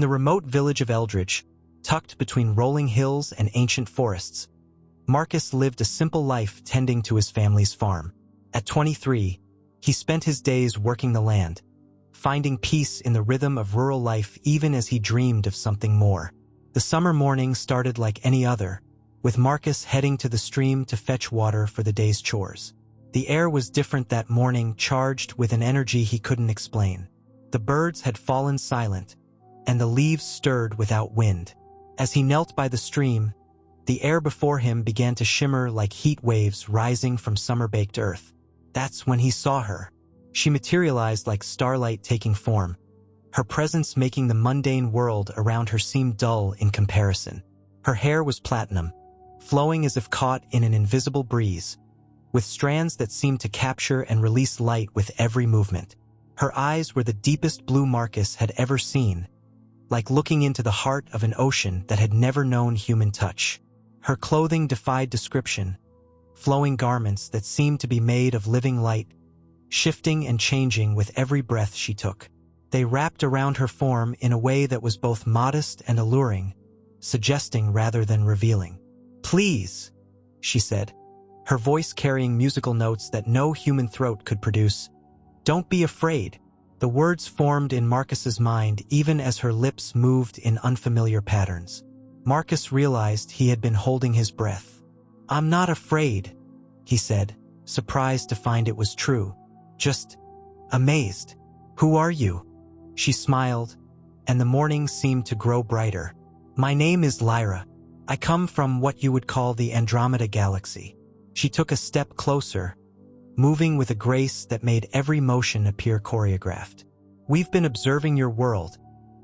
the remote village of Eldridge, tucked between rolling hills and ancient forests, Marcus lived a simple life tending to his family's farm. At 23, he spent his days working the land, finding peace in the rhythm of rural life even as he dreamed of something more. The summer morning started like any other, with Marcus heading to the stream to fetch water for the day's chores. The air was different that morning, charged with an energy he couldn't explain. The birds had fallen silent, and the leaves stirred without wind. As he knelt by the stream, the air before him began to shimmer like heat waves rising from summer-baked earth. That's when he saw her. She materialized like starlight taking form, her presence making the mundane world around her seem dull in comparison. Her hair was platinum, flowing as if caught in an invisible breeze, with strands that seemed to capture and release light with every movement. Her eyes were the deepest blue Marcus had ever seen, like looking into the heart of an ocean that had never known human touch. Her clothing defied description, flowing garments that seemed to be made of living light, shifting and changing with every breath she took. They wrapped around her form in a way that was both modest and alluring, suggesting rather than revealing. "Please," she said, her voice carrying musical notes that no human throat could produce. "Don't be afraid." The words formed in Marcus's mind even as her lips moved in unfamiliar patterns. Marcus realized he had been holding his breath. "I'm not afraid," he said, surprised to find it was true. Just amazed. "Who are you?" She smiled, and the morning seemed to grow brighter. "My name is Lyra. I come from what you would call the Andromeda galaxy." She took a step closer, moving with a grace that made every motion appear choreographed. "We've been observing your world,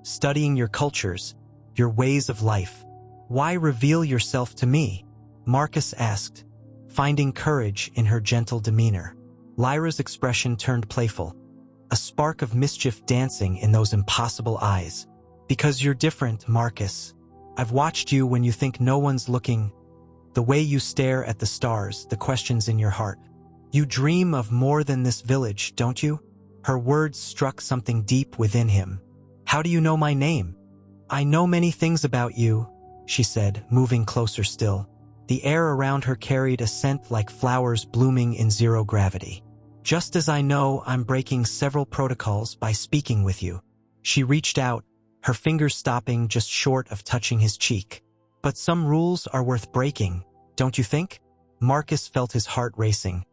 studying your cultures, your ways of life. Why reveal yourself to me?" Marcus asked, finding courage in her gentle demeanor. Lyra's expression turned playful, a spark of mischief dancing in those impossible eyes. "Because you're different, Marcus. I've watched you when you think no one's looking, the way you stare at the stars, the questions in your heart. You dream of more than this village, don't you?" Her words struck something deep within him. "How do you know my name?" "I know many things about you," she said, moving closer still. The air around her carried a scent like flowers blooming in zero gravity. "Just as I know I'm breaking several protocols by speaking with you." She reached out, her fingers stopping just short of touching his cheek. "But some rules are worth breaking, don't you think?" Marcus felt his heart racing.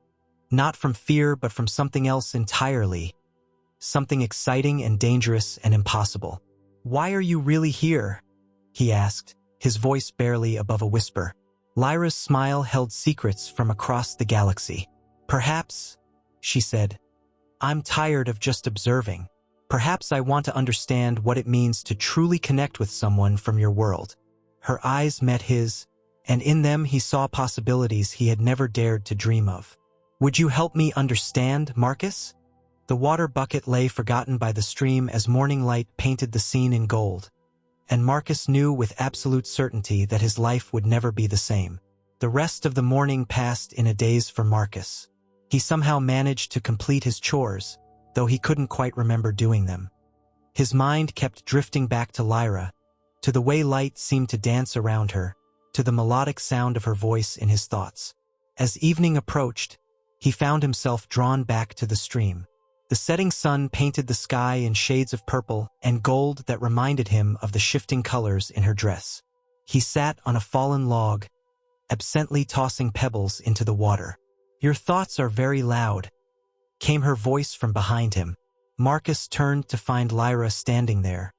Not from fear, but from something else entirely. Something exciting and dangerous and impossible. "Why are you really here?" he asked, his voice barely above a whisper. Lyra's smile held secrets from across the galaxy. "Perhaps," she said, "I'm tired of just observing. Perhaps I want to understand what it means to truly connect with someone from your world." Her eyes met his, and in them he saw possibilities he had never dared to dream of. "Would you help me understand, Marcus?" The water bucket lay forgotten by the stream as morning light painted the scene in gold, and Marcus knew with absolute certainty that his life would never be the same. The rest of the morning passed in a daze for Marcus. He somehow managed to complete his chores, though he couldn't quite remember doing them. His mind kept drifting back to Lyra, to the way light seemed to dance around her, to the melodic sound of her voice in his thoughts. As evening approached, he found himself drawn back to the stream. The setting sun painted the sky in shades of purple and gold that reminded him of the shifting colors in her dress. He sat on a fallen log, absently tossing pebbles into the water. "Your thoughts are very loud," came her voice from behind him. Marcus turned to find Lyra standing there,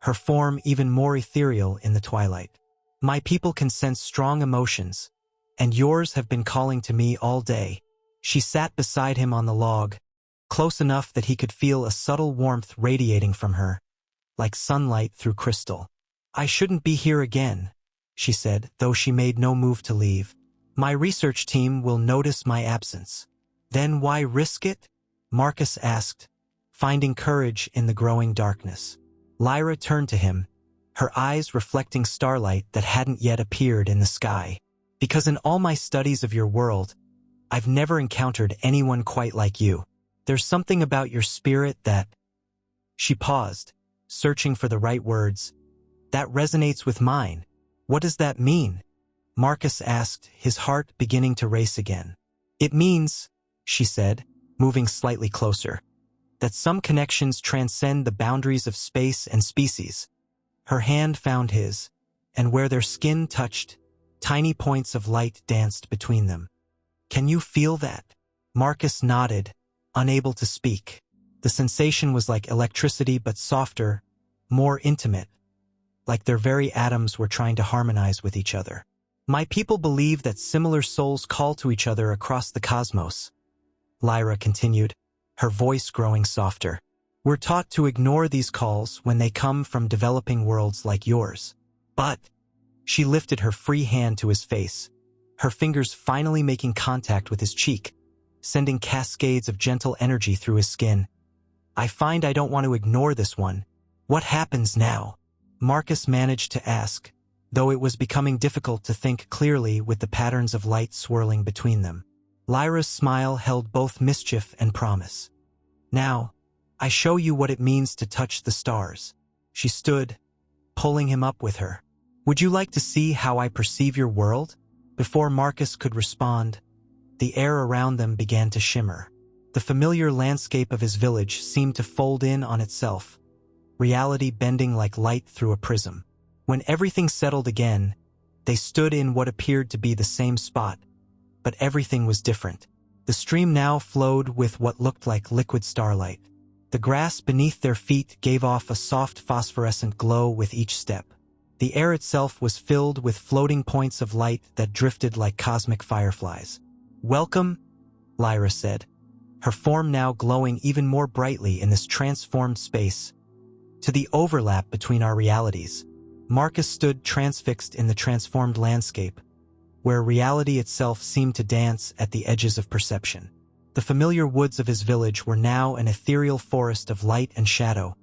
her form even more ethereal in the twilight. "My people can sense strong emotions, and yours have been calling to me all day." She sat beside him on the log, close enough that he could feel a subtle warmth radiating from her, like sunlight through crystal. "I shouldn't be here again," she said, though she made no move to leave. "My research team will notice my absence." "Then why risk it?" Marcus asked, finding courage in the growing darkness. Lyra turned to him, her eyes reflecting starlight that hadn't yet appeared in the sky. "Because in all my studies of your world, I've never encountered anyone quite like you. There's something about your spirit that—" She paused, searching for the right words. That resonates with mine. What does that mean? Marcus asked, his heart beginning to race again. It means, she said, moving slightly closer, that some connections transcend the boundaries of space and species. Her hand found his, and where their skin touched, tiny points of light danced between them. Can you feel that? Marcus nodded, unable to speak. The sensation was like electricity but softer, more intimate, like their very atoms were trying to harmonize with each other. My people believe that similar souls call to each other across the cosmos. Lyra continued, her voice growing softer. We're taught to ignore these calls when they come from developing worlds like yours. But, she lifted her free hand to his face, her fingers finally making contact with his cheek, sending cascades of gentle energy through his skin. I find I don't want to ignore this one. What happens now? Marcus managed to ask, though it was becoming difficult to think clearly with the patterns of light swirling between them. Lyra's smile held both mischief and promise. Now, I show you what it means to touch the stars. She stood, pulling him up with her. Would you like to see how I perceive your world? Before Marcus could respond, the air around them began to shimmer. The familiar landscape of his village seemed to fold in on itself, reality bending like light through a prism. When everything settled again, they stood in what appeared to be the same spot, but everything was different. The stream now flowed with what looked like liquid starlight. The grass beneath their feet gave off a soft phosphorescent glow with each step. The air itself was filled with floating points of light that drifted like cosmic fireflies. Welcome, Lyra said, her form now glowing even more brightly in this transformed space, to the overlap between our realities. Marcus stood transfixed in the transformed landscape, where reality itself seemed to dance at the edges of perception. The familiar woods of his village were now an ethereal forest of light and shadow,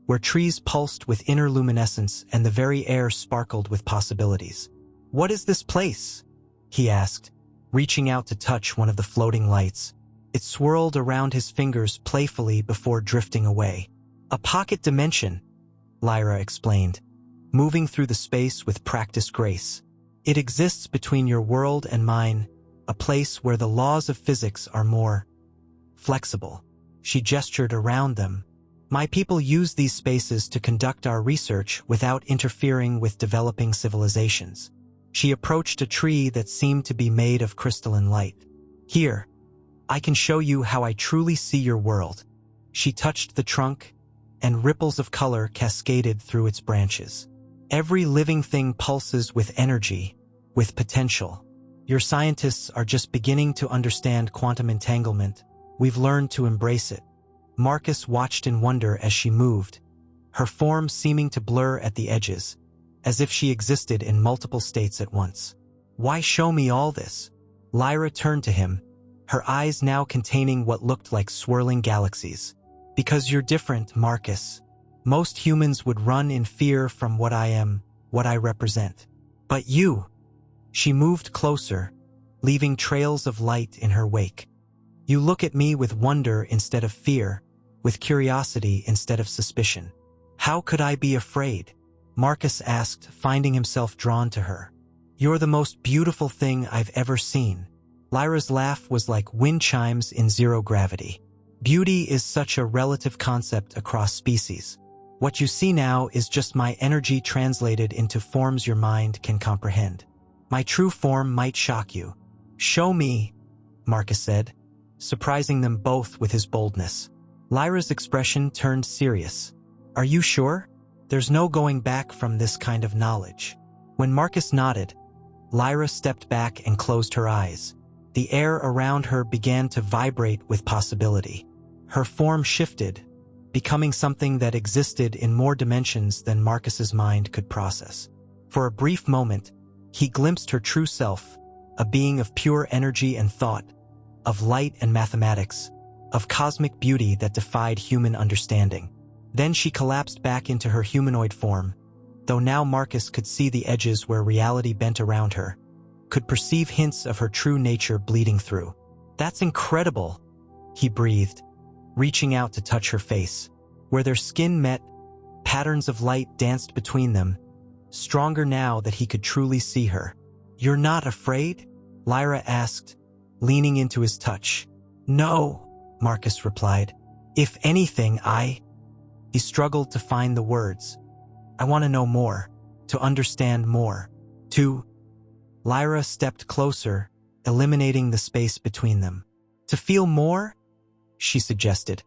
where trees pulsed with inner luminescence and the very air sparkled with possibilities. What is this place? He asked, reaching out to touch one of the floating lights. It swirled around his fingers playfully before drifting away. A pocket dimension, Lyra explained, moving through the space with practiced grace. It exists between your world and mine, a place where the laws of physics are more flexible. She gestured around them. My people use these spaces to conduct our research without interfering with developing civilizations. She approached a tree that seemed to be made of crystalline light. Here, I can show you how I truly see your world. She touched the trunk, and ripples of color cascaded through its branches. Every living thing pulses with energy, with potential. Your scientists are just beginning to understand quantum entanglement. We've learned to embrace it. Marcus watched in wonder as she moved, her form seeming to blur at the edges, as if she existed in multiple states at once. Why show me all this? Lyra turned to him, her eyes now containing what looked like swirling galaxies. Because you're different, Marcus. Most humans would run in fear from what I am, what I represent. But you... She moved closer, leaving trails of light in her wake. You look at me with wonder instead of fear, with curiosity instead of suspicion. How could I be afraid? Marcus asked, finding himself drawn to her. You're the most beautiful thing I've ever seen. Lyra's laugh was like wind chimes in zero gravity. Beauty is such a relative concept across species. What you see now is just my energy translated into forms your mind can comprehend. My true form might shock you. Show me, Marcus said, surprising them both with his boldness. Lyra's expression turned serious. Are you sure? There's no going back from this kind of knowledge. When Marcus nodded, Lyra stepped back and closed her eyes. The air around her began to vibrate with possibility. Her form shifted, becoming something that existed in more dimensions than Marcus's mind could process. For a brief moment, he glimpsed her true self, a being of pure energy and thought, of light and mathematics, of cosmic beauty that defied human understanding. Then she collapsed back into her humanoid form, though now Marcus could see the edges where reality bent around her, could perceive hints of her true nature bleeding through. That's incredible, he breathed, reaching out to touch her face. Where their skin met, Patterns of light danced between them, stronger now that he could truly see her. "You're not afraid?" Lyra asked, leaning into his touch. "No," Marcus replied. "If anything, He struggled to find the words. "I want to know more, to understand more, to—" Lyra stepped closer, eliminating the space between them. "To feel more?" she suggested,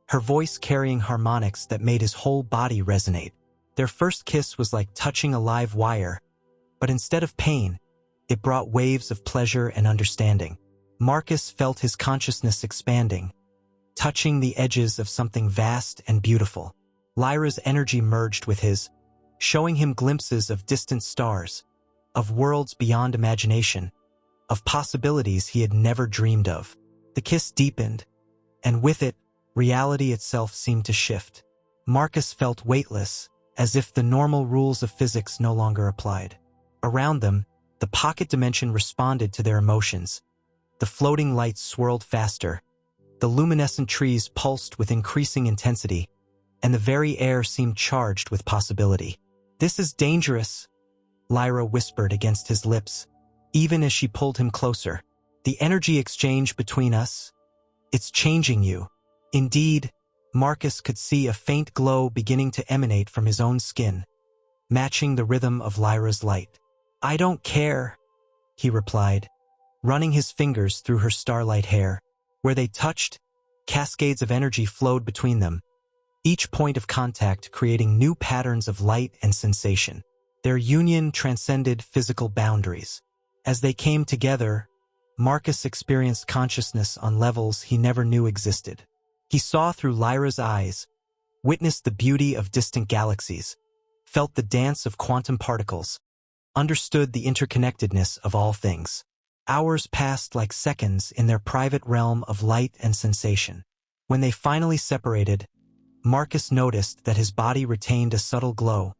her voice carrying harmonics that made his whole body resonate. Their first kiss was like touching a live wire, but instead of pain, it brought waves of pleasure and understanding. Marcus felt his consciousness expanding, touching the edges of something vast and beautiful. Lyra's energy merged with his, showing him glimpses of distant stars, of worlds beyond imagination, of possibilities he had never dreamed of. The kiss deepened, and with it, reality itself seemed to shift. Marcus felt weightless, as if the normal rules of physics no longer applied. Around them, the pocket dimension responded to their emotions. The floating lights swirled faster, the luminescent trees pulsed with increasing intensity, and the very air seemed charged with possibility. "This is dangerous," Lyra whispered against his lips, even as she pulled him closer. "The energy exchange between us, it's changing you." Indeed, Marcus could see a faint glow beginning to emanate from his own skin, matching the rhythm of Lyra's light. "I don't care," he replied, running his fingers through her starlight hair. Where they touched, cascades of energy flowed between them, each point of contact creating new patterns of light and sensation. Their union transcended physical boundaries. As they came together, Marcus experienced consciousness on levels he never knew existed. He saw through Lyra's eyes, witnessed the beauty of distant galaxies, felt the dance of quantum particles, understood the interconnectedness of all things. Hours passed like seconds in their private realm of light and sensation. When they finally separated, Marcus noticed that his body retained a subtle glow,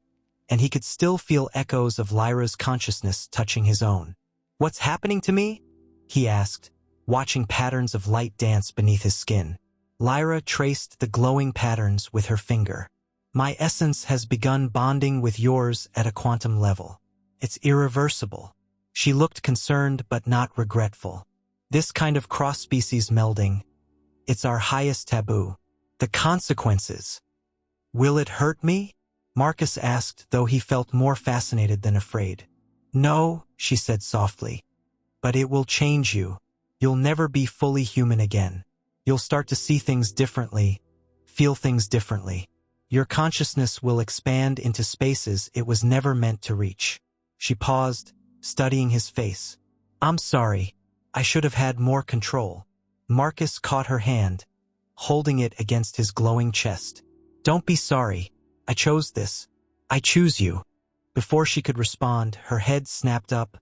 and he could still feel echoes of Lyra's consciousness touching his own. "What's happening to me?" he asked, watching patterns of light dance beneath his skin. Lyra traced the glowing patterns with her finger. "My essence has begun bonding with yours at a quantum level. It's irreversible." She looked concerned but not regretful. "This kind of cross-species melding, it's our highest taboo. The consequences. Will it hurt me?" Marcus asked, though he felt more fascinated than afraid. "No," she said softly, "but it will change you. You'll never be fully human again. You'll start to see things differently, feel things differently. Your consciousness will expand into spaces it was never meant to reach." She paused, studying his face. "I'm sorry. I should have had more control." Marcus caught her hand, holding it against his glowing chest. "Don't be sorry. I chose this. I choose you." Before she could respond, her head snapped up,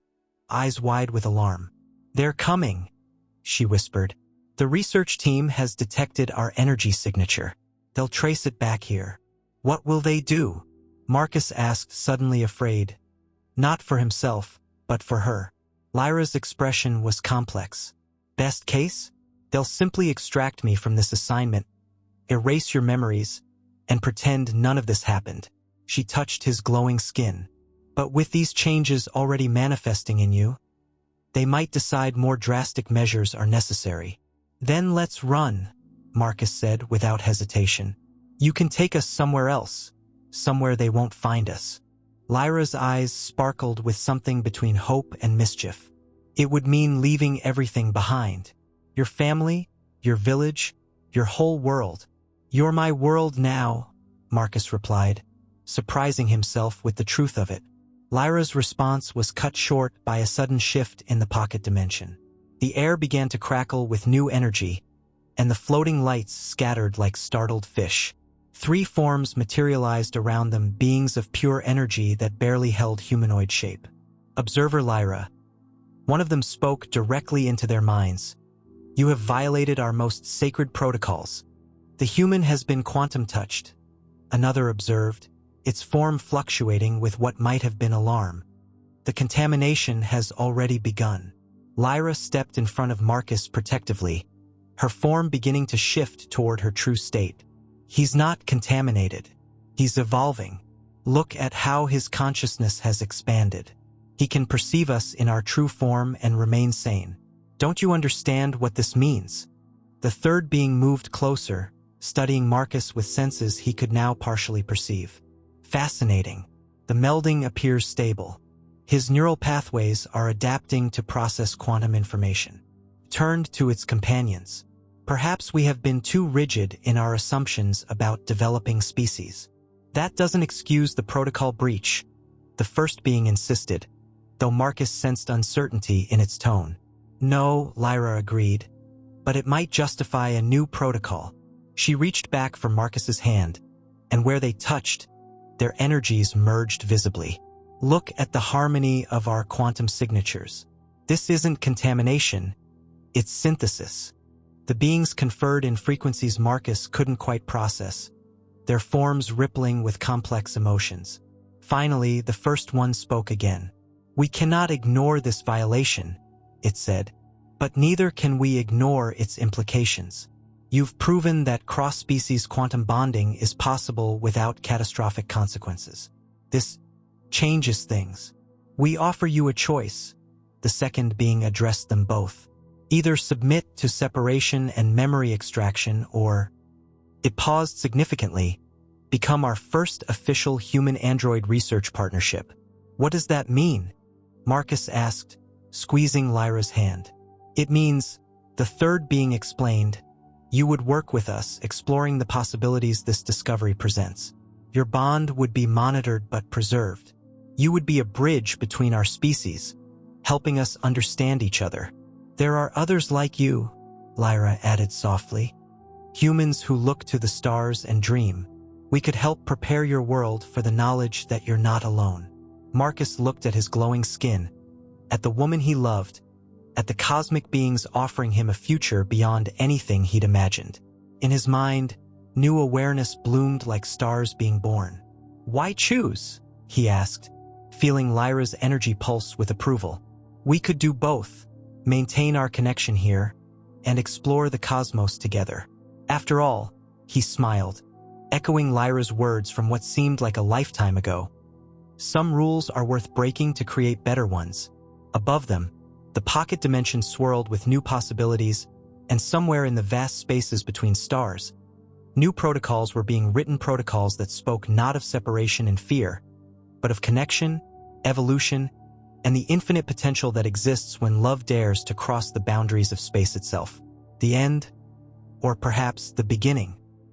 eyes wide with alarm. "They're coming," she whispered. "The research team has detected our energy signature. They'll trace it back here." "What will they do?" Marcus asked, suddenly afraid. Not for himself, but for her. Lyra's expression was complex. "Best case? They'll simply extract me from this assignment, erase your memories, and pretend none of this happened." She touched his glowing skin. "But with these changes already manifesting in you, they might decide more drastic measures are necessary." "Then let's run," Marcus said without hesitation. "You can take us somewhere else, somewhere they won't find us." Lyra's eyes sparkled with something between hope and mischief. "It would mean leaving everything behind. Your family, your village, your whole world." "You're my world now," Marcus replied, surprising himself with the truth of it. Lyra's response was cut short by a sudden shift in the pocket dimension. The air began to crackle with new energy, and the floating lights scattered like startled fish. 3 forms materialized around them, beings of pure energy that barely held humanoid shape. "Observer Lyra." One of them spoke directly into their minds. "You have violated our most sacred protocols. The human has been quantum-touched." Another observed, its form fluctuating with what might have been alarm. "The contamination has already begun." Lyra stepped in front of Marcus protectively, her form beginning to shift toward her true state. "He's not contaminated," He's evolving. Look at how his consciousness has expanded. He can perceive us in our true form and remain sane. Don't you understand what this means? The third being moved closer, studying Marcus with senses he could now partially perceive. Fascinating. The melding appears stable. His neural pathways are adapting to process quantum information. Turned to its companions. Perhaps we have been too rigid in our assumptions about developing species. That doesn't excuse the protocol breach, the first being insisted, though Marcus sensed uncertainty in its tone. No, Lyra agreed, but it might justify a new protocol. She reached back for Marcus's hand, and where they touched, their energies merged visibly. Look at the harmony of our quantum signatures. This isn't contamination, it's synthesis. The beings conferred in frequencies Marcus couldn't quite process, their forms rippling with complex emotions. Finally, the first one spoke again. We cannot ignore this violation, it said, but neither can we ignore its implications. You've proven that cross-species quantum bonding is possible without catastrophic consequences. This changes things. We offer you a choice. The second being addressed them both. Either submit to separation and memory extraction or, it paused significantly, become our first official human-android research partnership. What does that mean? Marcus asked, squeezing Lyra's hand. It means, the third being explained, you would work with us, exploring the possibilities this discovery presents. Your bond would be monitored but preserved. You would be a bridge between our species, helping us understand each other. There are others like you, Lyra added softly. Humans who look to the stars and dream. We could help prepare your world for the knowledge that you're not alone. Marcus looked at his glowing skin, at the woman he loved, at the cosmic beings offering him a future beyond anything he'd imagined. In his mind, new awareness bloomed like stars being born. Why choose? He asked, feeling Lyra's energy pulse with approval. We could do both, maintain our connection here, and explore the cosmos together. After all, he smiled, echoing Lyra's words from what seemed like a lifetime ago. Some rules are worth breaking to create better ones. Above them, the pocket dimension swirled with new possibilities, and somewhere in the vast spaces between stars, new protocols were being written, protocols that spoke not of separation and fear, but of connection, evolution, and the infinite potential that exists when love dares to cross the boundaries of space itself. The end, or perhaps the beginning,